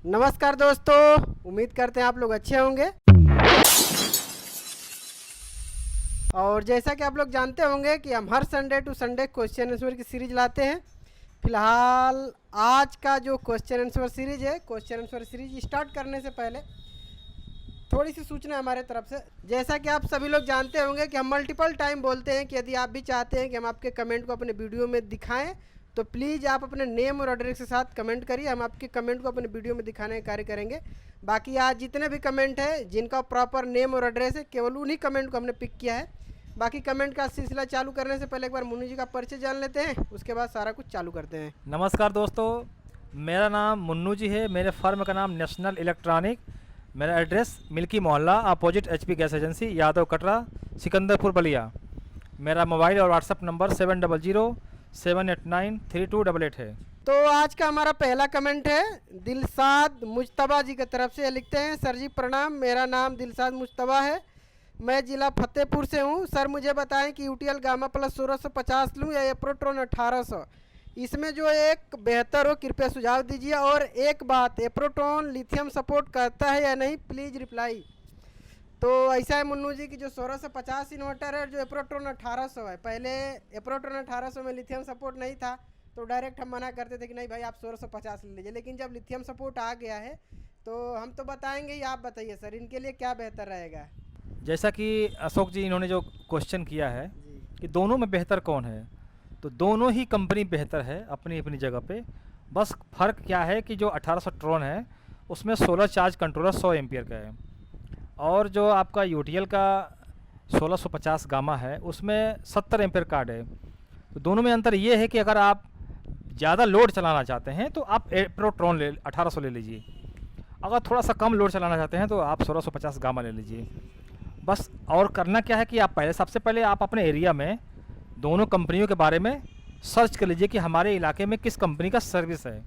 नमस्कार दोस्तों, उम्मीद करते हैं आप लोग अच्छे होंगे। और जैसा कि आप लोग जानते होंगे कि हम हर Sunday to Sunday question answer की सीरीज लाते हैं। फिलहाल आज का जो क्वेश्चन आंसर सीरीज है, क्वेश्चन आंसर सीरीज स्टार्ट करने से पहले थोड़ी सी सूचना हमारे तरफ से। जैसा कि आप सभी लोग जानते होंगे कि हम मल्टीपल टाइम बोलते हैं कि यदि आप भी चाहते हैं कि हम आपके कमेंट को अपने वीडियो में दिखाएं तो प्लीज़ आप अपने नेम और एड्रेस के साथ कमेंट करिए। हम आपके कमेंट को अपने वीडियो में दिखाने का कार्य करेंगे। बाकी आज जितने भी कमेंट हैं जिनका प्रॉपर नेम और एड्रेस है, केवल उन्हीं कमेंट को हमने पिक किया है। बाकी कमेंट का सिलसिला चालू करने से पहले एक बार मुन्नू जी का परिचय जान लेते हैं, उसके बाद सारा कुछ चालू करते हैं। नमस्कार दोस्तों, मेरा नाम मुन्नू जी है। मेरे फर्म का नाम नेशनल इलेक्ट्रॉनिक। मेरा एड्रेस मिल्की मोहल्ला opposite HP gas agency, Yadav Katra, Sikandarpur Ballia. मेरा मोबाइल और व्हाट्सअप नंबर 7007893288 है। तो आज का हमारा पहला कमेंट है दिलशाद मुश्तबा जी की तरफ से। लिखते हैं, सर जी प्रणाम, मेरा नाम दिलशाद मुश्तबा है, मैं ज़िला फतेहपुर से हूँ। सर मुझे बताएं कि यूटीएल गामा प्लस 1650 लूँ या एप्रोट्रॉन 1800, इसमें जो एक बेहतर हो कृपया सुझाव दीजिए। और एक बात, एप्रोट्रॉन लिथियम सपोर्ट करता है या नहीं, प्लीज़ रिप्लाई। तो ऐसा है मुन्नू जी की जो 1650 इन्वर्टर है, जो एप्रोट्रॉन 1800 है। पहले एप्रोट्रॉन 1800 में लिथियम सपोर्ट नहीं था तो डायरेक्ट हम मना करते थे कि नहीं भाई आप 1650 ले लीजिए। लेकिन जब लिथियम सपोर्ट आ गया है तो हम तो बताएंगे ही, आप बताइए सर इनके लिए क्या बेहतर रहेगा। जैसा कि अशोक जी इन्होंने जो क्वेश्चन किया है जी कि दोनों में बेहतर कौन है, तो दोनों ही कंपनी बेहतर है अपनी अपनी जगह पे। बस फ़र्क क्या है कि जो 1800 ट्रॉन है उसमें सोलर चार्ज कंट्रोलर 100 एम्पियर का है, और जो आपका यूटीएल का 1650 गामा है उसमें 70 एम्पियर कार्ड है। तो दोनों में अंतर ये है कि अगर आप ज़्यादा लोड चलाना चाहते हैं तो आप एप्रोट्रॉन 1800 ले लीजिए। अगर थोड़ा सा कम लोड चलाना चाहते हैं तो आप 1650 गामा ले लीजिए। बस और करना क्या है कि आप सबसे पहले आप अपने एरिया में दोनों कंपनियों के बारे में सर्च कर लीजिए कि हमारे इलाके में किस कंपनी का सर्विस है।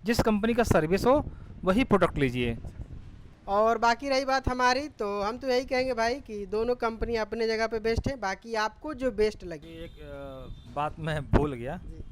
जिस कंपनी का सर्विस हो वही प्रोडक्ट लीजिए। और बाकी रही बात हमारी, तो हम तो यही कहेंगे भाई कि दोनों कंपनी अपने जगह पे बेस्ट है, बाकी आपको जो बेस्ट लगे। एक बात मैं भूल गया। जी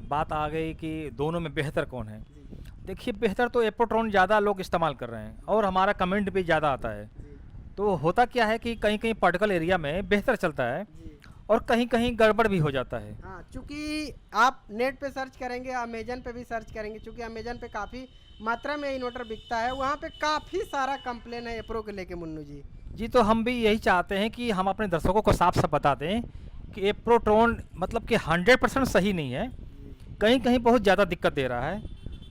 बात आ गई कि दोनों में बेहतर कौन है। जी देखिए, बेहतर तो एप्रोट्रॉन ज़्यादा लोग इस्तेमाल कर रहे हैं और हमारा कमेंट भी ज़्यादा आता है। जी तो होता क्या है कि कहीं कहीं पर्टिकुलर एरिया में बेहतर चलता है जी। और कहीं कहीं गड़बड़ भी हो जाता है। हाँ, चूँकि आप नेट पे सर्च करेंगे, अमेजन पे भी सर्च करेंगे, चूँकि अमेजन पे काफ़ी मात्रा में इन्वर्टर बिकता है, वहाँ पे काफ़ी सारा कंप्लेन है एप्रो को लेके मुन्नू जी। जी, तो हम भी यही चाहते हैं कि हम अपने दर्शकों को साफ साफ बता दें कि एप्रोट्रॉन मतलब कि 100% सही नहीं है, कहीं कहीं बहुत ज़्यादा दिक्कत दे रहा है।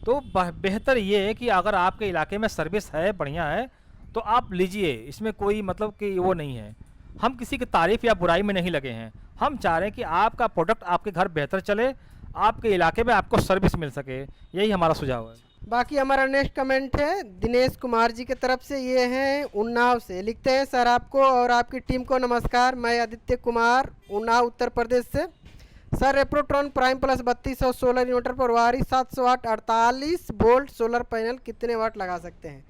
तो बेहतर ये है कि अगर आपके इलाके में सर्विस है, बढ़िया है, तो आप लीजिए। इसमें कोई मतलब कि वो नहीं है। हम किसी की तारीफ़ या बुराई में नहीं लगे हैं। हम चाह रहे हैं कि आपका प्रोडक्ट आपके घर बेहतर चले, आपके इलाके में आपको सर्विस मिल सके, यही हमारा सुझाव है। बाकी हमारा नेक्स्ट कमेंट है दिनेश कुमार जी की तरफ से। ये हैं उन्नाव से। लिखते हैं, सर आपको और आपकी टीम को नमस्कार, मैं आदित्य कुमार उन्नाव उत्तर प्रदेश से। सर एप्रोट्रॉन प्राइम प्लस 3200 सोलर इन्वर्टर पर वारी 700 वाट 48 वोल्ट सोलर पैनल कितने वाट लगा सकते हैं?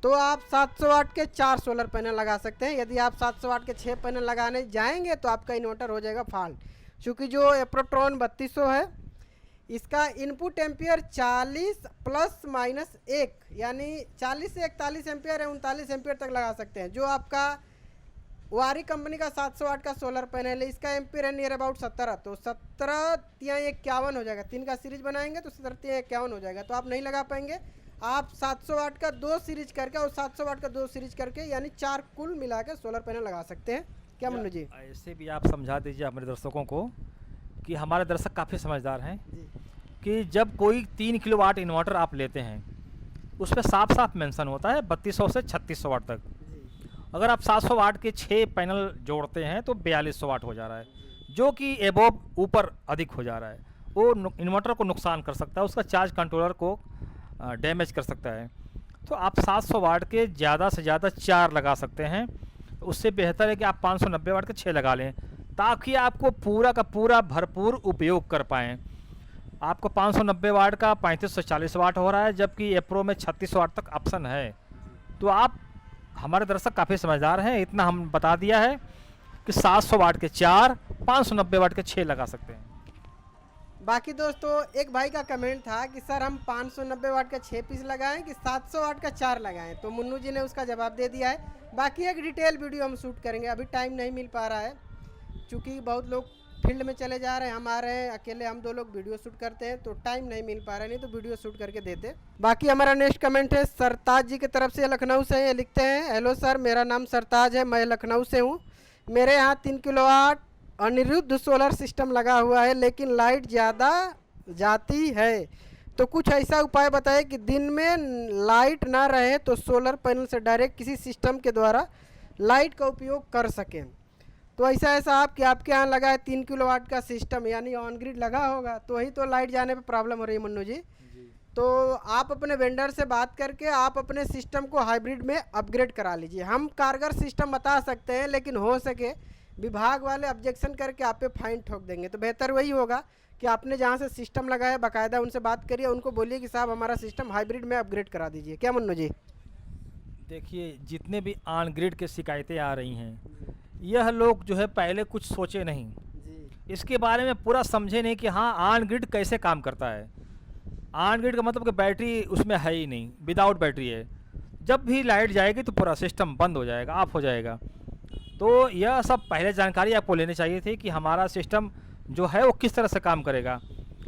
तो आप 700 वाट के 4 सोलर पैनल लगा सकते हैं। यदि आप 700 वाट के 6 पैनल लगाने जाएंगे तो आपका इन्वर्टर हो जाएगा फॉल्ट, क्योंकि जो एप्रोट्रॉन 3200 है इसका इनपुट एम्पियर 40 प्लस माइनस 1 यानी 40 से 41 एम्पियर है, 39 एम्पियर तक लगा सकते हैं। जो आपका वारी कंपनी का 700 वाट का सोलर पैनल है, इसका एम्पियर है नियर अबाउट 17, तो 17 तिया 51 हो जाएगा। 3 का सीरीज बनाएंगे तो 17 तिया 51 हो जाएगा, तो आप नहीं लगा पाएंगे। आप 700 वाट का 2 सीरीज करके और 700 वाट का 2 सीरीज करके यानी 4 कुल मिला के सोलर पैनल लगा सकते हैं। क्या मुन्नू जी? ऐसे भी आप समझा दीजिए अपने दर्शकों को कि हमारे दर्शक काफ़ी समझदार हैं जी कि जब कोई 3 किलोवाट इन्वर्टर आप लेते हैं उस पर साफ साफ मेंशन होता है 3200 से 3600 वाट तक। जी अगर आप 700 वाट के 6 पैनल जोड़ते हैं तो 4200 वाट हो जा रहा है, जो कि एबोव ऊपर अधिक हो जा रहा है। वो इन्वर्टर को नुकसान कर सकता है, उसका चार्ज कंट्रोलर को डैमेज कर सकता है। तो आप 700 वाट के ज़्यादा से ज़्यादा 4 लगा सकते हैं। उससे बेहतर है कि आप 590 वाट के 6 लगा लें, ताकि आपको पूरा का पूरा भरपूर उपयोग कर पाएँ। आपको 590 वाट का 3540 वाट हो रहा है, जबकि एप्रो में 3600 वाट तक ऑप्शन है। तो आप, हमारे दर्शक काफ़ी समझदार हैं, इतना हम बता दिया है कि 700 वाट के 4, 590 वाट के 6 लगा सकते हैं। बाकी दोस्तों एक भाई का कमेंट था कि सर हम 590 वाट का 6 पीस लगाएं कि 700 वाट का 4 लगाएं, तो मुन्नू जी ने उसका जवाब दे दिया है। बाकी एक डिटेल वीडियो हम शूट करेंगे, अभी टाइम नहीं मिल पा रहा है क्योंकि बहुत लोग फील्ड में चले जा रहे हैं, हम आ रहे हैं अकेले, हम 2 लोग वीडियो शूट करते हैं तो टाइम नहीं मिल पा रहा है, नहीं तो वीडियो शूट करके देते। बाकी हमारा नेक्स्ट कमेंट है सरताज जी की तरफ से, लखनऊ से। ये लिखते हैं, हेलो सर, मेरा नाम सरताज है, मैं लखनऊ से हूँ। मेरे यहाँ 3 किलोवाट अनिरुद्ध सोलर सिस्टम लगा हुआ है लेकिन लाइट ज़्यादा जाती है, तो कुछ ऐसा उपाय बताएं कि दिन में लाइट ना रहे तो सोलर पैनल से डायरेक्ट किसी सिस्टम के द्वारा लाइट का उपयोग कर सकें। तो ऐसा है साहब कि आपके यहाँ लगा है 3 किलोवाट का सिस्टम, यानी ऑन ग्रिड लगा होगा, तो वही तो लाइट जाने पे प्रॉब्लम हो रही है मुन्नू जी। तो आप अपने वेंडर से बात करके आप अपने सिस्टम को हाइब्रिड में अपग्रेड करा लीजिए। हम कारगर सिस्टम बता सकते हैं लेकिन हो सके विभाग वाले ऑब्जेक्शन करके आप पे फाइन ठोक देंगे, तो बेहतर वही होगा कि आपने जहाँ से सिस्टम लगाया बाकायदा उनसे बात करिए, उनको बोलिए कि साहब हमारा सिस्टम हाइब्रिड में अपग्रेड करा दीजिए। क्या मुन्नू जी? देखिए, जितने भी ऑन ग्रिड की शिकायतें आ रही हैं, यह लोग जो है पहले कुछ सोचे नहीं, जी इसके बारे में पूरा समझे नहीं कि हाँ ऑन ग्रिड कैसे काम करता है। ऑन ग्रिड का मतलब कि बैटरी उसमें है ही नहीं, विदाउट बैटरी है। जब भी लाइट जाएगी तो पूरा सिस्टम बंद हो जाएगा, ऑफ हो जाएगा। तो यह सब पहले जानकारी आपको लेनी चाहिए थी कि हमारा सिस्टम जो है वो किस तरह से काम करेगा।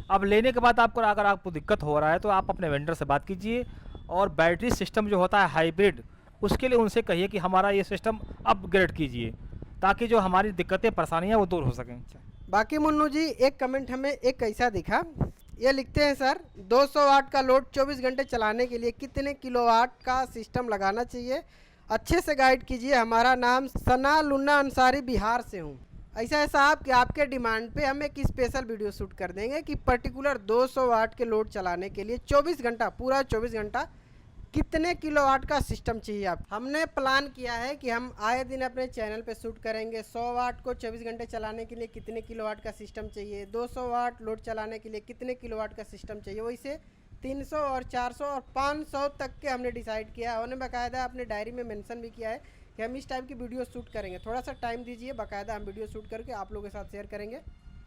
अब लेने के बाद आपको अगर आपको दिक्कत हो रहा है तो आप अपने वेंडर से बात कीजिए, और बैटरी सिस्टम जो होता है हाइब्रिड, उसके लिए उनसे कहिए कि हमारा ये सिस्टम अपग्रेड कीजिए, ताकि जो हमारी दिक्कतें परेशानियाँ वो दूर हो सकें। बाकी मुन्नू जी एक कमेंट हमें एक ऐसा दिखा, ये लिखते हैं सर 200 वाट का लोड 24 घंटे चलाने के लिए कितने किलोवाट का सिस्टम लगाना चाहिए, अच्छे से गाइड कीजिए। हमारा नाम सना लुन्ना अंसारी, बिहार से हूँ। ऐसा है साहब कि आपके डिमांड पे हम एक स्पेशल वीडियो शूट कर देंगे कि पर्टिकुलर 200 वाट के लोड चलाने के लिए 24 घंटा, पूरा 24 घंटा कितने किलोवाट का सिस्टम चाहिए आप। हमने प्लान किया है कि हम आए दिन अपने चैनल पे शूट करेंगे 100 वाट को 24 घंटे चलाने के लिए कितने किलोवाट का सिस्टम चाहिए, 200 वाट लोड चलाने के लिए कितने किलोवाट का सिस्टम चाहिए। वैसे 300 और 400 और 500 तक के हमने डिसाइड किया है। उन्होंने बाकायदा अपने डायरी में मेंशन भी किया है कि हम इस टाइप की वीडियो शूट करेंगे। थोड़ा सा टाइम दीजिए, बाकायदा हम वीडियो शूट करके आप लोगों के साथ शेयर करेंगे।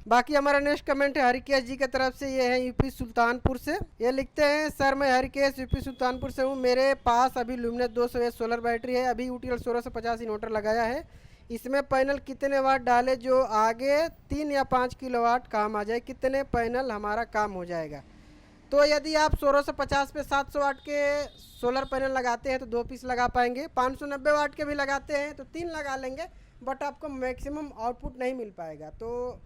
बाकी हमारा नेक्स्ट कमेंट है हरिकेश जी की तरफ से, ये है यूपी सुल्तानपुर से। ये लिखते हैं, सर मैं हरिकेश यूपी सुल्तानपुर से हूँ। मेरे पास अभी लुमिनस 200 सोलर बैटरी है, अभी यूटीएल 1650 इन्वर्टर लगाया है। इसमें पैनल कितने वाट डाले जो आगे 3 या 5 किलोवाट काम आ जाए, कितने पैनल हमारा काम हो जाएगा। तो यदि आप 1650 पे 700 वाट के सोलर पैनल लगाते हैं तो 2 पीस लगा पाएंगे, 590 वाट के भी लगाते हैं तो 3 लगा लेंगे, बट आपको मैक्सिमम आउटपुट नहीं मिल पाएगा। तो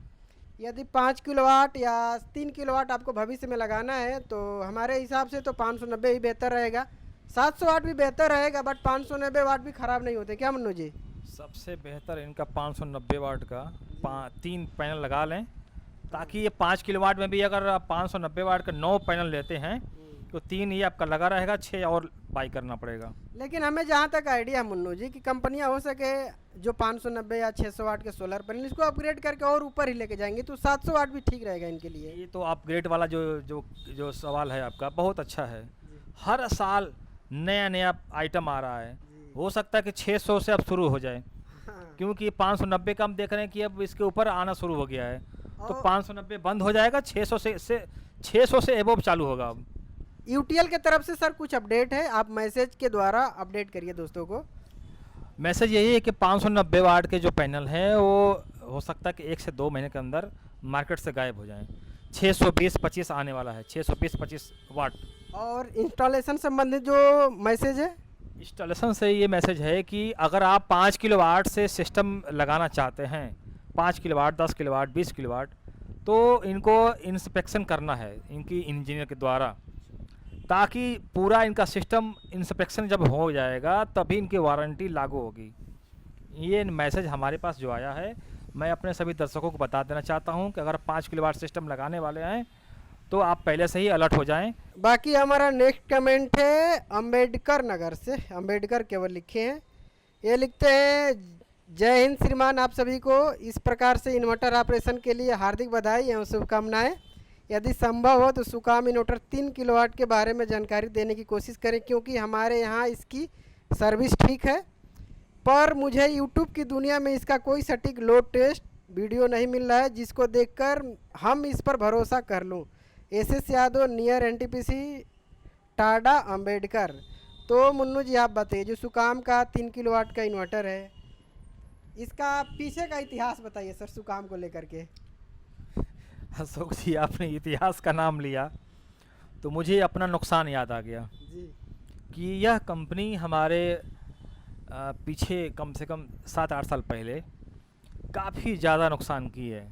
यदि 5 किलोवाट या 3 किलोवाट आपको भविष्य में लगाना है तो हमारे हिसाब से तो 590 ही बेहतर रहेगा। 700 वाट भी बेहतर रहेगा, बट 590 वाट भी ख़राब नहीं होते। क्या मन्नू जी? सबसे बेहतर इनका 590 वाट का 3 पैनल लगा लें, ताकि ये 5 किलोवाट में भी अगर आप 590 वाट का 9 पैनल लेते हैं तो 3 ही आपका लगा रहेगा, 6 और बाई करना पड़ेगा। लेकिन हमें जहाँ तक आइडिया है मुन्नू जी कि कंपनियाँ हो सके जो 590 या 600 वाट के सोलर पैनल इसको अपग्रेड करके और ऊपर ही लेके जाएंगे, तो 700 वाट भी ठीक रहेगा इनके लिए। ये तो अपग्रेड वाला जो जो जो सवाल है आपका बहुत अच्छा है। हर साल नया नया आइटम आ रहा है, हो सकता है कि 600 से अब शुरू हो जाए, हाँ। क्योंकि 590 का हम देख रहे हैं कि अब इसके ऊपर आना शुरू हो गया है, तो और 590 बंद हो जाएगा, 600 से 600 से एबोव चालू होगा अब। यूटीएल के तरफ से सर कुछ अपडेट है, आप मैसेज के द्वारा अपडेट करिए दोस्तों को। मैसेज यही है कि 590 वाट के जो पैनल हैं वो हो सकता है कि 1 से 2 महीने के अंदर मार्केट से गायब हो जाएं। 620-25 आने वाला है, 620-25 वाट। और इंस्टॉलेशन संबंधित जो मैसेज है, इंस्टॉलेशन से ये मैसेज है कि अगर आप 5 किलोवाट से सिस्टम लगाना चाहते हैं, 5 किलोवाट, 10 किलोवाट, 20 किलोवाट, तो इनको इंस्पेक्शन करना है इनकी इंजीनियर के द्वारा, ताकि पूरा इनका सिस्टम इंस्पेक्शन जब हो जाएगा तभी इनकी वारंटी लागू होगी। ये मैसेज हमारे पास जो आया है, मैं अपने सभी दर्शकों को बता देना चाहता हूं कि अगर 5 किलोवाट सिस्टम लगाने वाले हैं तो आप पहले से ही अलर्ट हो जाएं। बाकी हमारा नेक्स्ट कमेंट है अंबेडकर नगर से, अंबेडकर केवल लिखे हैं। ये लिखते हैं, जय हिंद श्रीमान, आप सभी को इस प्रकार से इन्वर्टर ऑपरेशन के लिए हार्दिक बधाई एवं शुभकामनाएं। यदि संभव हो तो सुकाम इन्वर्टर 3 किलोवाट के बारे में जानकारी देने की कोशिश करें, क्योंकि हमारे यहाँ इसकी सर्विस ठीक है, पर मुझे यूट्यूब की दुनिया में इसका कोई सटीक लोड टेस्ट वीडियो नहीं मिल रहा है जिसको देखकर हम इस पर भरोसा कर लूँ। SS Yadav, near NTPC, Tada, Ambedkar. तो मुन्नू जी आप बताइए, जो सुकाम का 3 किलोवाट का इन्वर्टर है, इसका पीछे का इतिहास बताइए सर, सुकाम को लेकर के। अशोक जी, आपने इतिहास का नाम लिया तो मुझे अपना नुकसान याद आ गया जी कि यह कंपनी हमारे पीछे कम से कम 7-8 साल पहले काफ़ी ज़्यादा नुकसान की है।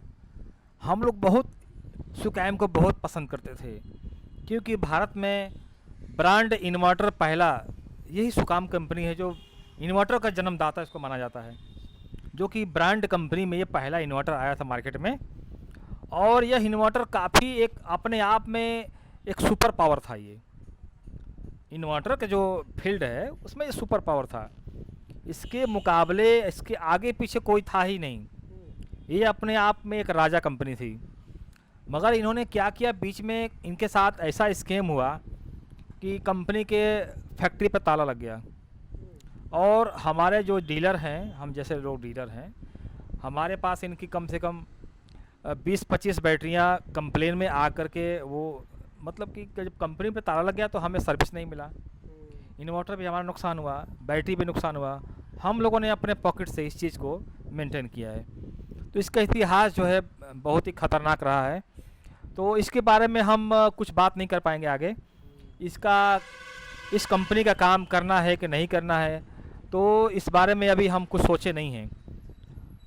हम लोग बहुत सुकैम को बहुत पसंद करते थे क्योंकि भारत में ब्रांड इन्वर्टर पहला यही सुकाम कंपनी है जो इन्वर्टर का जन्मदाता इसको माना जाता है, जो कि ब्रांड कंपनी में ये पहला इन्वर्टर आया था मार्केट में। और यह इन्वर्टर काफ़ी एक अपने आप में एक सुपर पावर था। ये इन्वर्टर का जो फील्ड है उसमें ये सुपर पावर था, इसके मुकाबले इसके आगे पीछे कोई था ही नहीं। ये अपने आप में एक राजा कंपनी थी। मगर इन्होंने क्या किया, बीच में इनके साथ ऐसा स्कैम हुआ कि कंपनी के फैक्ट्री पर ताला लग गया और हमारे जो डीलर हैं, हम जैसे लोग डीलर हैं, हमारे पास इनकी कम से कम 20-25 बैटरियां कंप्लेन में आ करके वो मतलब कि जब कंपनी पे ताला लग गया तो हमें सर्विस नहीं मिला, इन्वर्टर भी हमारा नुकसान हुआ, बैटरी भी नुकसान हुआ। हम लोगों ने अपने पॉकेट से इस चीज़ को मेंटेन किया है। तो इसका इतिहास जो है बहुत ही ख़तरनाक रहा है। तो इसके बारे में हम कुछ बात नहीं कर पाएंगे आगे। इसका इस कंपनी का काम करना है कि नहीं करना है, तो इस बारे में अभी हम कुछ सोचे नहीं हैं।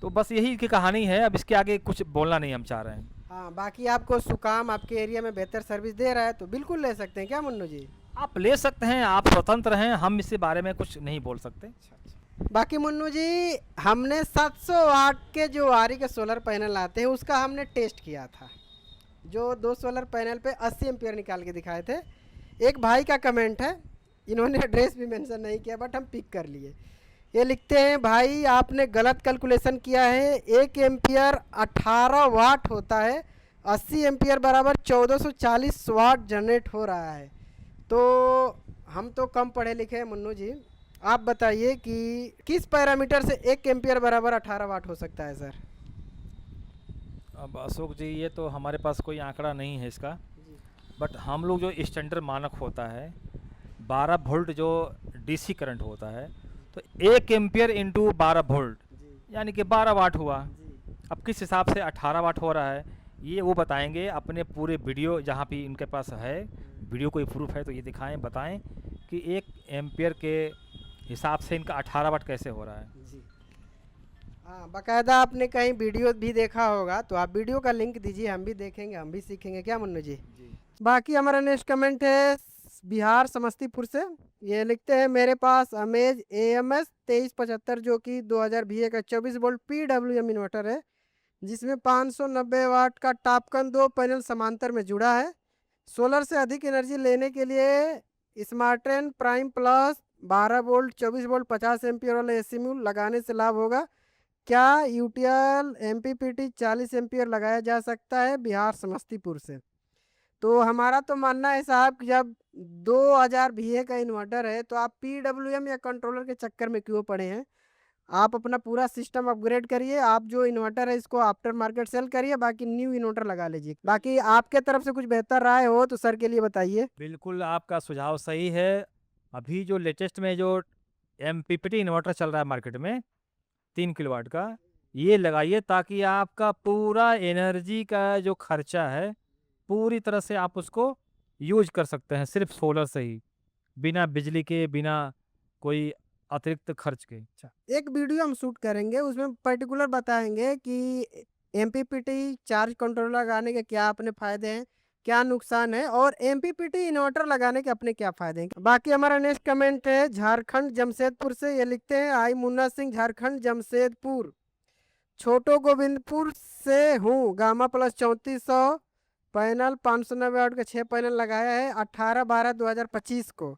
तो बस यही की कहानी है, अब इसके आगे कुछ बोलना नहीं हम चाह रहे हैं। हाँ, बाकी आपको सुकाम आपके एरिया में बेहतर सर्विस दे रहा है तो बिल्कुल ले सकते हैं क्या मुन्नू जी? आप ले सकते हैं, आप स्वतंत्र हैं, हम इसके बारे में कुछ नहीं बोल सकते। बाकी मुन्नू जी, हमने 700 वाट के जो आरी के सोलर पैनल आते हैं उसका हमने टेस्ट किया था, जो 2 सोलर पैनल पे 80 एम्पियर निकाल के दिखाए थे। एक भाई का कमेंट है, इन्होंने एड्रेस भी मेंशन नहीं किया बट हम पिक कर लिए। ये लिखते हैं, भाई आपने गलत कैलकुलेशन किया है, 1 एम्पियर 18 वाट होता है, 80 एम्पियर बराबर 1440 वाट जनरेट हो रहा है। तो हम तो कम पढ़े लिखे हैं मुन्नू जी, आप बताइए कि किस पैरामीटर से 1 एम्पियर बराबर 18 वाट हो सकता है सर? अब अशोक जी, ये तो हमारे पास कोई आंकड़ा नहीं है इसका, बट हम लोग जो स्टैंडर्ड मानक होता है 12 वोल्ट जो डीसी करंट होता है, तो 1 एम्पियर इंटू 12 वोल्ट यानी कि 12 वाट हुआ। अब किस हिसाब से 18 वाट हो रहा है ये वो बताएंगे अपने पूरे वीडियो, जहाँ भी इनके पास है वीडियो कोई प्रूफ है तो ये दिखाएं, बताएं कि 1 एम्पियर के हिसाब से इनका 18 वाट कैसे हो रहा है। जी हाँ, बाकायदा आपने कहीं वीडियो भी देखा होगा तो आप वीडियो का लिंक दीजिए, हम भी देखेंगे, हम भी सीखेंगे क्या मुन्नू जी? बाकी हमारा नेक्स्ट कमेंट है बिहार समस्तीपुर से। ये लिखते हैं, मेरे पास अमेज AMS 2375 जो कि 2020 का 24 वोल्ट PWM इन्वर्टर है, जिसमें 590 वाट का टॉपकन 2 पैनल समांतर में जुड़ा है। सोलर से अधिक एनर्जी लेने के लिए स्मार्टरेन prime plus 12 volt 24 volt 50 ampere वाले AC मूल लगाने से लाभ होगा क्या? यूटीएल MPPT 40 एम्पियर लगाया जा सकता है? बिहार समस्तीपुर से। तो हमारा तो मानना है साहब कि जब 2000 VA का इन्वर्टर है तो आप PWM या कंट्रोलर के चक्कर में क्यों पड़े हैं? आप अपना पूरा सिस्टम अपग्रेड करिए, आप जो इन्वर्टर है इसको आफ्टर मार्केट सेल करिए, बाकी न्यू इन्वर्टर लगा लीजिए। बाकी आपके तरफ से कुछ बेहतर राय हो तो सर के लिए बताइए। बिल्कुल आपका सुझाव सही है। अभी जो लेटेस्ट में जो MPPT इन्वर्टर चल रहा है मार्केट में 3 किलोवाट का, ये लगाइए ताकि आपका पूरा एनर्जी का जो खर्चा है पूरी तरह से आप उसको यूज कर सकते हैं, सिर्फ सोलर से ही, बिना बिजली के, बिना कोई अतिरिक्त खर्च के। एक वीडियो हम शूट करेंगे, उसमें पर्टिकुलर बताएंगे कि MPPT चार्ज कंट्रोलर लगाने के क्या अपने फायदे हैं, क्या नुकसान है, और MPPT इन्वर्टर लगाने के अपने क्या फायदे हैं। बाकी हमारा नेक्स्ट कमेंट है झारखंड जमशेदपुर से। ये लिखते हैं, आई मुन्ना सिंह, झारखंड जमशेदपुर, छोटो गोविंदपुर से हूँ। गामा प्लस 3400 पैनल 590 वाट का 6 पैनल लगाया है 18/12/2025 को।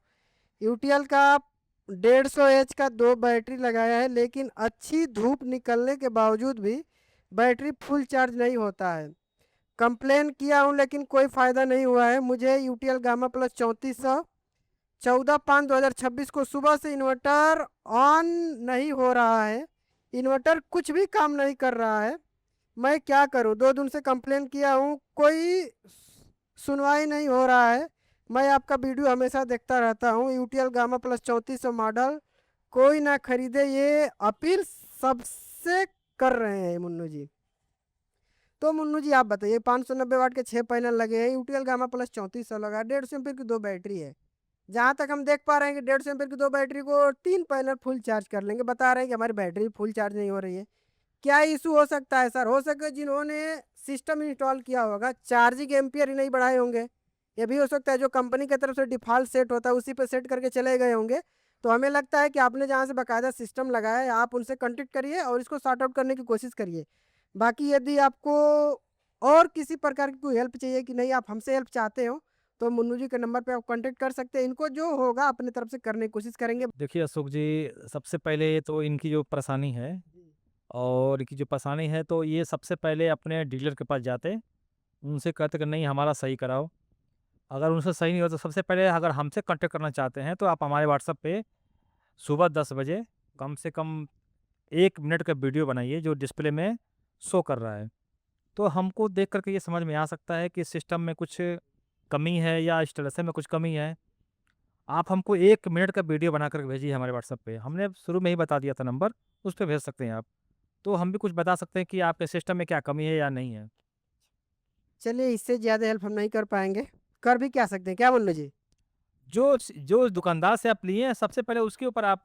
यूटीएल का 150H का 2 बैटरी लगाया है, लेकिन अच्छी धूप निकलने के बावजूद भी बैटरी फुल चार्ज नहीं होता है। कंप्लेन किया हूँ लेकिन कोई फ़ायदा नहीं हुआ है। मुझे यूटीएल गामा प्लस 3400 14/5/2026 को सुबह से इन्वर्टर ऑन नहीं हो रहा है, इन्वर्टर कुछ भी काम नहीं कर रहा है। मैं क्या करूं, 2 दिन से कंप्लेन किया हूं, कोई सुनवाई नहीं हो रहा है। मैं आपका वीडियो हमेशा देखता रहता हूं, यूटीएल गामा प्लस 3400 मॉडल कोई ना खरीदे, ये अपील सबसे कर रहे हैं मुन्नू जी। तो मुन्नू जी आप बताइए, 590 वाट के 6 पैनल लगे हैं, यूटीएल गामा प्लस 3400 लगा, 150 एम्पीयर की 2 बैटरी है। जहाँ तक हम देख पा रहे हैं कि 150 एम्पीयर की 2 बैटरी को 3 पैनल फुल चार्ज कर लेंगे, बता रहे हैं कि हमारी बैटरी फुल चार्ज नहीं हो रही है। क्या इशू हो सकता है सर? हो सके जिन्होंने सिस्टम इंस्टॉल किया होगा चार्जिंग एम्पियर ही नहीं बढ़ाए होंगे। ये भी हो सकता है जो कंपनी की तरफ से डिफ़ॉल्ट सेट होता है उसी पे सेट करके चले गए होंगे। तो हमें लगता है कि आपने जहाँ से बाकायदा सिस्टम लगाया है आप उनसे कॉन्टेक्ट करिए और इसको सॉर्ट आउट करने की कोशिश करिए। बाकी यदि आपको और किसी प्रकार की कोई हेल्प चाहिए कि नहीं आप हमसे हेल्प चाहते हो, तो मुन्नू जी के नंबर पे आप कॉन्टेक्ट कर सकते हैं। इनको जो होगा अपनी तरफ से करने की कोशिश करेंगे। देखिए अशोक जी, सबसे पहले तो इनकी जो परेशानी है और इनकी जो परेशानी है तो ये सबसे पहले अपने डीलर के पास जाते, उनसे कहते कि नहीं हमारा सही कराओ। अगर उनसे सही नहीं हो तो सबसे पहले अगर हमसे कांटेक्ट करना चाहते हैं तो आप हमारे व्हाट्सएप पे सुबह 10 बजे कम से कम 1 मिनट का वीडियो बनाइए जो डिस्प्ले में शो कर रहा है। तो हमको देख कर के ये समझ में आ सकता है कि सिस्टम में कुछ कमी है या इंस्टॉलेशन में कुछ कमी है। आप हमको 1 मिनट का वीडियो बना कर के भेजिए हमारे व्हाट्सएप पे। हमने शुरू में ही बता दिया था नंबर, उस पे भेज सकते हैं आप। तो हम भी कुछ बता सकते हैं कि आपके सिस्टम में क्या कमी है या नहीं है। चलिए, इससे ज़्यादा हेल्प हम नहीं कर पाएंगे, कर भी क्या सकते हैं, क्या मुन्नू जी? जो दुकानदार से आप लिए हैं सबसे पहले उसके ऊपर आप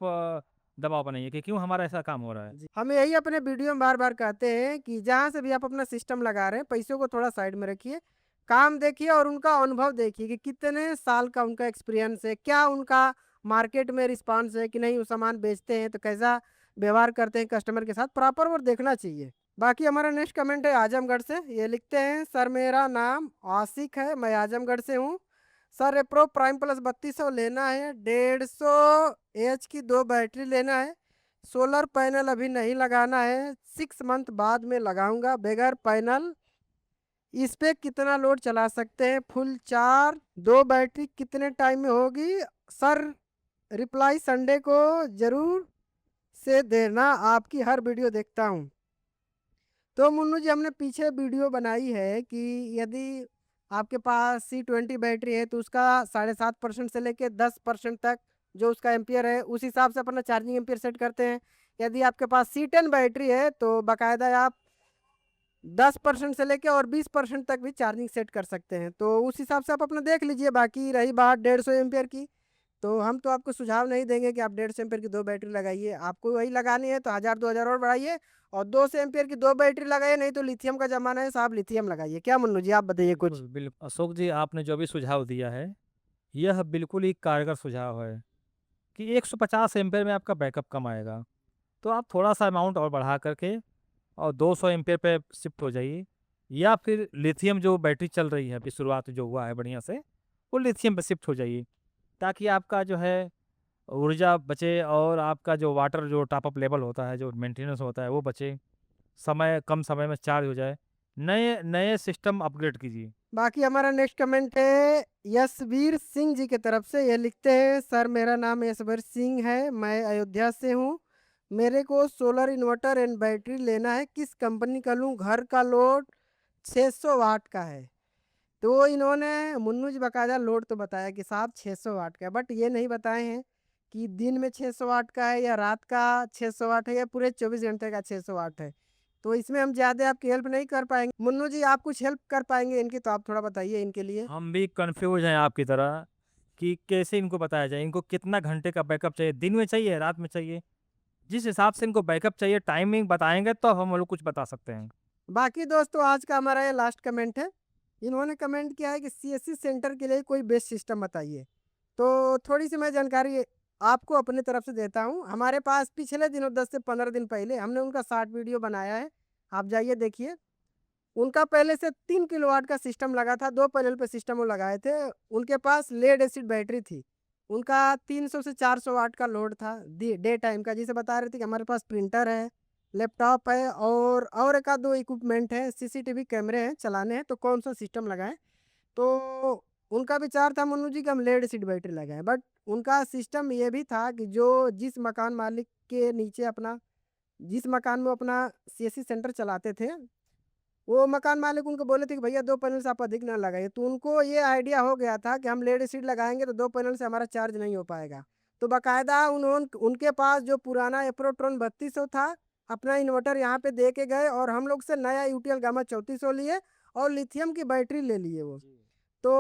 दबाव बनाइए कि क्यों हमारा ऐसा काम हो रहा है। जी, हम यही अपने वीडियो में बार-बार कहते हैं कि जहाँ से भी आप अपना सिस्टम लगा रहे हैं, पैसों को थोड़ा साइड में रखिए, काम देखिए और उनका अनुभव देखिए कि कितने साल का उनका एक्सपीरियंस है, क्या उनका मार्केट में रिस्पॉन्स है कि नहीं, वो सामान बेचते हैं तो कैसा व्यवहार करते हैं कस्टमर के साथ, प्रॉपर वो देखना चाहिए। बाकी हमारा नेक्स्ट कमेंट है आजमगढ़ से, ये लिखते हैं, सर मेरा नाम आशिक है, मैं आजमगढ़ से हूँ। सर रेप्रो प्राइम प्लस 3200 लेना है, 150 एच की 2 बैटरी लेना है, सोलर पैनल अभी नहीं लगाना है, 6 मंथ बाद में लगाऊंगा, बगैर पैनल इस पे कितना लोड चला सकते हैं, फुल चार्ज 2 बैटरी कितने टाइम में होगी? सर रिप्लाई संडे को जरूर से देना, आपकी हर वीडियो देखता हूँ। तो मुन्नू जी हमने पीछे वीडियो बनाई है कि यदि आपके पास C20 बैटरी है तो उसका 7.5% से लेके 10% तक जो उसका एम्पियर है उस हिसाब से अपना चार्जिंग एम्पियर सेट करते हैं। यदि आपके पास C10 बैटरी है तो बाकायदा आप 10% से लेके और 20% तक भी चार्जिंग सेट कर सकते हैं। तो उस हिसाब से आप अपना देख लीजिए। बाकी रही बात 150 एम्पियर की, तो हम तो आपको सुझाव नहीं देंगे कि आप 150 एम्पियर की 2 बैटरी लगाइए। आपको वही लगानी है तो 1000-2000 और बढ़ाइए और 200 एम्पियर की 2 बैटरी लगाइए, नहीं तो लिथियम का ज़माना है साहब, लिथियम लगाइए। क्या मुन्नू जी आप बताइए कुछ? बिल्कुल, अशोक जी आपने जो भी सुझाव दिया है, यह बिल्कुल ही कारगर सुझाव है कि 150 एम्पीयर में आपका बैकअप कम आएगा। तो आप थोड़ा-सा अमाउंट और बढ़ा कर के और 200 एम्पीयर पे शिफ्ट हो जाइए या फिर लिथियम जो बैटरी चल रही है अभी शुरुआत जो हुआ है बढ़िया से, वो लिथियम पे शिफ्ट हो जाइए। ताकि आपका जो है ऊर्जा बचे और आपका जो वाटर जो टॉप अप लेवल होता है, जो मेंटेनेंस होता है वो बचे, कम समय में चार्ज हो जाए। नए नए सिस्टम अपग्रेड कीजिए। बाकी हमारा नेक्स्ट कमेंट है यशवीर सिंह जी की तरफ से, ये लिखते हैं, सर मेरा नाम यशवीर सिंह है, मैं अयोध्या से हूँ, मेरे को सोलर इन्वर्टर एंड बैटरी लेना है, किस कंपनी का लूँ? घर का लोड 600 वाट का है। तो इन्होंने मुन्नू जी बाकायदा लोड तो बताया कि साहब 600 वाट का है, बट ये नहीं बताए हैं कि दिन में 600 वाट का है या रात का 600 वाट है या पूरे 24 घंटे का 600 वाट है। तो इसमें हम ज़्यादा आपकी हेल्प नहीं कर पाएंगे। मुन्नू जी आप कुछ हेल्प कर पाएंगे इनकी, तो आप थोड़ा बताइए इनके लिए। हम भी कंफ्यूज हैं आपकी तरह कि कैसे इनको बताया जाए, इनको कितना घंटे का बैकअप चाहिए, दिन में चाहिए, रात में चाहिए? जिस हिसाब से इनको बैकअप चाहिए, टाइमिंग बताएँगे तो हम लोग कुछ बता सकते हैं। बाकी दोस्तों आज का हमारा ये लास्ट कमेंट है। इन्होंने कमेंट किया है कि सीएससी सेंटर के लिए कोई बेस्ट सिस्टम बताइए। तो थोड़ी सी मैं जानकारी आपको अपनी तरफ से देता हूँ। हमारे पास पिछले दिनों 10 से 15 दिन पहले हमने उनका शॉर्ट वीडियो बनाया है, आप जाइए देखिए। उनका पहले से 3 किलोवाट का सिस्टम लगा था, 2 पैनल पे सिस्टम वो लगाए थे। उनके पास लेड एसिड बैटरी थी। उनका 300 से 400 वाट का लोड था डे टाइम का, जिसे बता रहे थे कि हमारे पास प्रिंटर है, लैपटॉप है और एक आध दो इक्विपमेंट है, सीसीटीवी कैमरे हैं, चलाने हैं, तो कौन सा सिस्टम लगाएं? तो उनका विचार था मुन्नू जी कि हम लेड एसिड बैटरी लगाएं, बट उनका सिस्टम ये भी था कि जो जिस मकान मालिक के नीचे अपना जिस मकान में अपना सीएससी सेंटर चलाते थे वो मकान मालिक उनको बोले थे कि भैया 2 पैनल से आप अधिक ना लगाइए, तो उनको ये आइडिया हो गया था कि हम लेड एसिड लगाएँगे तो 2 पैनल से हमारा चार्ज नहीं हो पाएगा। तो बाकायदा उनके पास जो पुराना एप्रोट्रॉन 3200 था, अपना इन्वर्टर यहाँ पे दे के गए और हम लोग से नया यूटीएल गामा 3400 लिए और लिथियम की बैटरी ले लिए वो। तो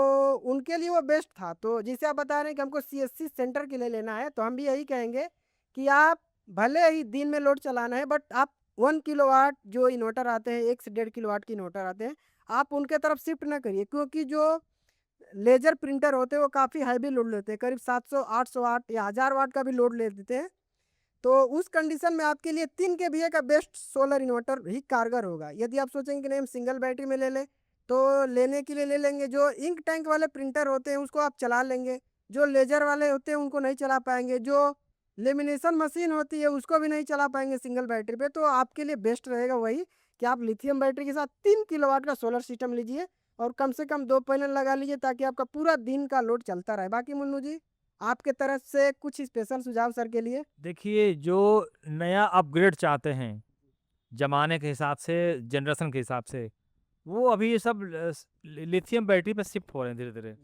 उनके लिए वो बेस्ट था। तो जैसे आप बता रहे हैं कि हमको सीएससी सेंटर के लिए लेना है, तो हम भी यही कहेंगे कि आप भले ही दिन में लोड चलाना है, बट आप 1 किलोवाट जो इन्वर्टर आते हैं, 1 से 1.5 किलोवाट के इन्वर्टर आते हैं, आप उनके तरफ शिफ्ट ना करिए, क्योंकि जो लेज़र प्रिंटर होते हैं वो काफ़ी हैवी लोड लेते हैं, करीब 700, 800 वाट या 1000 वाट का भी लोड ले देते हैं। तो उस कंडीशन में आपके लिए 3 केवीए का बेस्ट सोलर इन्वर्टर ही कारगर होगा। यदि आप सोचेंगे कि नहीं हम सिंगल बैटरी में ले लें, तो लेने के लिए ले लेंगे। जो इंक टैंक वाले प्रिंटर होते हैं उसको आप चला लेंगे, जो लेजर वाले होते हैं उनको नहीं चला पाएंगे, जो लेमिनेशन मशीन होती है उसको भी नहीं चला पाएंगे सिंगल बैटरी पे। तो आपके लिए बेस्ट रहेगा वही कि आप लिथियम बैटरी के साथ 3 किलोवाट का सोलर सिस्टम लीजिए और कम से कम 2 पैनल लगा लीजिए, ताकि आपका पूरा दिन का लोड चलता रहे। बाकी मुन्नू जी, आपके तरफ से कुछ स्पेशल सुझाव सर के लिए? देखिए, जो नया अपग्रेड चाहते हैं ज़माने के हिसाब से, जनरेशन के हिसाब से, वो अभी ये सब लिथियम बैटरी पे शिफ्ट हो रहे हैं धीरे-धीरे।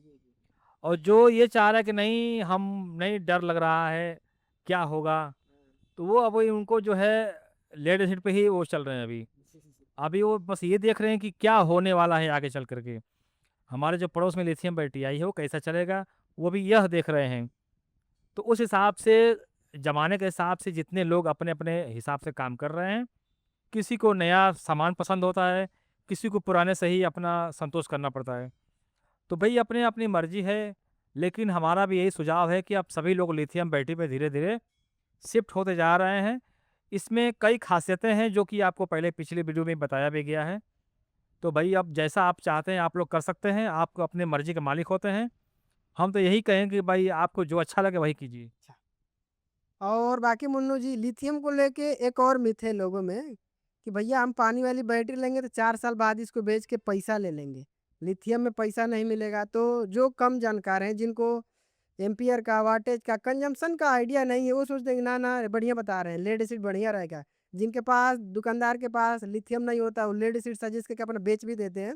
और जो ये चाह रहा है कि नहीं, हम नहीं, डर लग रहा है, क्या होगा? तो वो अब वही उनको जो है लेड एसिड पे ही वो चल रहे हैं अभी। अभी वो बस ये देख रहे हैं कि क्या होने वाला है आगे चल कर के। हमारे जो पड़ोस में लिथियम बैटरी आई है वो कैसा चलेगा, वो भी यह देख रहे हैं। तो उस हिसाब से, ज़माने के हिसाब से जितने लोग अपने-अपने हिसाब से काम कर रहे हैं, किसी को नया सामान पसंद होता है, किसी को पुराने से ही अपना संतोष करना पड़ता है। तो भई अपनी-अपनी मर्ज़ी है, लेकिन हमारा भी यही सुझाव है कि अब सभी लोग लिथियम बैटरी पे धीरे-धीरे शिफ्ट होते जा रहे हैं। इसमें कई ख़ासियतें हैं जो कि आपको पहले पिछली वीडियो में बताया भी गया है। तो भई अब जैसा आप चाहते हैं आप लोग कर सकते हैं, आप अपने मर्ज़ी के मालिक होते हैं। हम तो यही कहेंगे कि भाई आपको जो अच्छा लगे वही कीजिए। और बाकी मुन्नू जी, लिथियम को लेके एक और मिथ है लोगों में कि भैया हम पानी वाली बैटरी लेंगे तो 4 साल बाद इसको बेच के पैसा ले लेंगे। लिथियम में पैसा नहीं मिलेगा। तो जो कम जानकार हैं, जिनको एम्पियर का, वाटेज का, कंजम्पशन का आइडिया नहीं है, वो सोचते हैं कि ना, ना बढ़िया बता रहे हैं, लेड एसिड बढ़िया रहेगा। जिनके पास, दुकानदार के पास लिथियम नहीं होता, वो लेड एसिड सजेस्ट करके अपना बेच भी देते हैं।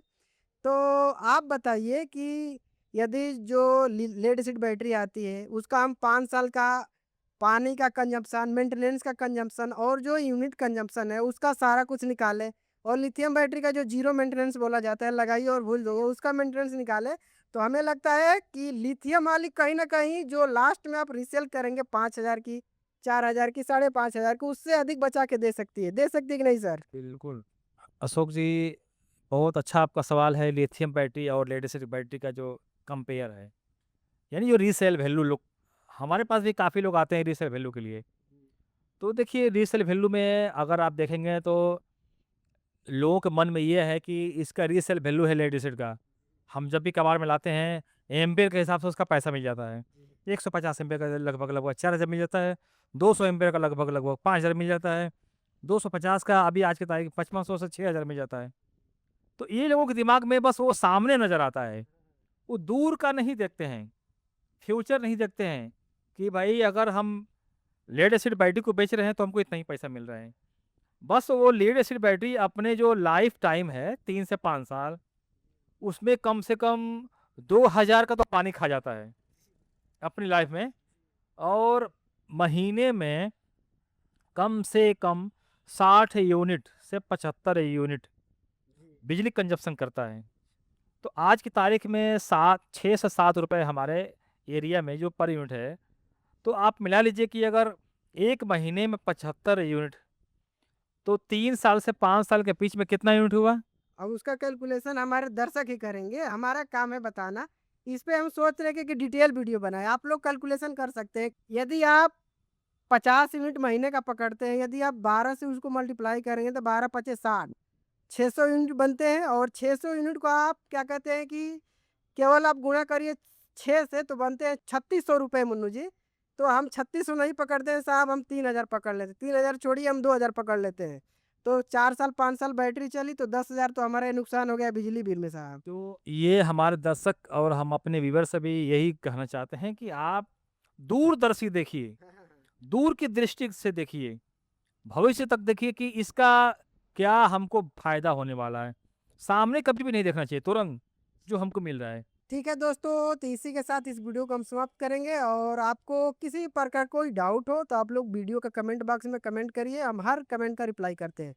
तो आप बताइए कि यदि जो लेड एसिड बैटरी आती है उसका हम 5 साल का पानी का कंजम्पशन, मेंटेनेंस का कंजम्पशन और जो यूनिट कंजम्पशन है उसका सारा कुछ निकालें, और लिथियम बैटरी का जो जीरो मेंटेनेंस बोला जाता है, लगाइए और भूल दो, उसका मेंटेनेंस निकालें, तो हमें लगता है कि लिथियम वाली कहीं ना कहीं जो लास्ट में आप रीसेल करेंगे 5,000 की, 4,000 की, 5,500 की, उससे अधिक बचा के दे सकती है कि नहीं सर? बिल्कुल। अशोक जी, बहुत अच्छा आपका सवाल है। लिथियम बैटरी और लेड एसिड बैटरी का जो कंपेयर है, यानी जो रीसेल वैल्यू लोग, हमारे पास भी काफ़ी लोग आते हैं रीसेल वैल्यू के लिए। तो देखिए, रीसेल वैल्यू में अगर आप देखेंगे तो लोगों के मन में ये है कि इसका रीसेल वैल्यू है लेड एसिड का। हम जब भी कबाड़ में लाते हैं, एम्पेयर के हिसाब से उसका पैसा मिल जाता है। 150 एम्पेयर का लगभग 4,000 मिल जाता है। 200 एम्पेयर का लगभग 5,000 मिल जाता है। 250 का अभी आज की तारीख 5500 से 6,000 मिल जाता है। तो ये लोगों के दिमाग में बस वो सामने नज़र आता है। वो दूर का नहीं देखते हैं, फ्यूचर नहीं देखते हैं कि भाई अगर हम लेड एसिड बैटरी को बेच रहे हैं तो हमको इतना ही पैसा मिल रहा है। बस वो लीड एसिड बैटरी अपने जो लाइफ टाइम है 3 से 5 साल, उसमें कम से कम 2000 का तो पानी खा जाता है अपनी लाइफ में। और महीने में कम से कम 60 यूनिट से 75 यूनिट बिजली कंजप्शन करता है। तो आज की तारीख में 6 से 7 रुपए हमारे एरिया में जो पर यूनिट है, तो आप मिला लीजिए कि अगर एक महीने में 75 यूनिट, तो 3 साल से 5 साल के बीच में कितना यूनिट हुआ? अब उसका कैलकुलेशन हमारे दर्शक ही करेंगे, हमारा काम है बताना। इस पे हम सोच रहे हैं कि डिटेल वीडियो बनाएं। आप लोग कैलकुलेशन कर सकते हैं। यदि आप 50 यूनिट महीने का पकड़ते हैं, यदि आप 12 से उसको मल्टीप्लाई करेंगे तो 12 पचे 60, 600 यूनिट बनते हैं। और 600 यूनिट को आप क्या कहते हैं कि केवल आप गुणा करिए 6 से, तो बनते हैं 3600 रुपये मुन्नू जी। तो हम 3600 नहीं पकड़ते हैं साहब, हम 3000 पकड़ लेते हैं। 3000 छोड़िए, हम 2000 पकड़ लेते हैं। तो 4 साल 5 साल बैटरी चली तो 10,000 तो हमारा नुकसान हो गया बिजली बिल में साहब। तो ये हमारे दर्शक और हम अपने व्यूअर से भी यही कहना चाहते हैं कि आप दूरदर्शी देखिए, दूर की दृष्टि से देखिए, भविष्य तक देखिए कि इसका क्या हमको फ़ायदा होने वाला है। सामने कभी भी नहीं देखना चाहिए, तुरंत जो हमको मिल रहा है। ठीक है दोस्तों, तो इसी के साथ इस वीडियो को हम समाप्त करेंगे। और आपको किसी प्रकार कोई डाउट हो तो आप लोग वीडियो का कमेंट बॉक्स में कमेंट करिए, हम हर कमेंट का रिप्लाई करते हैं।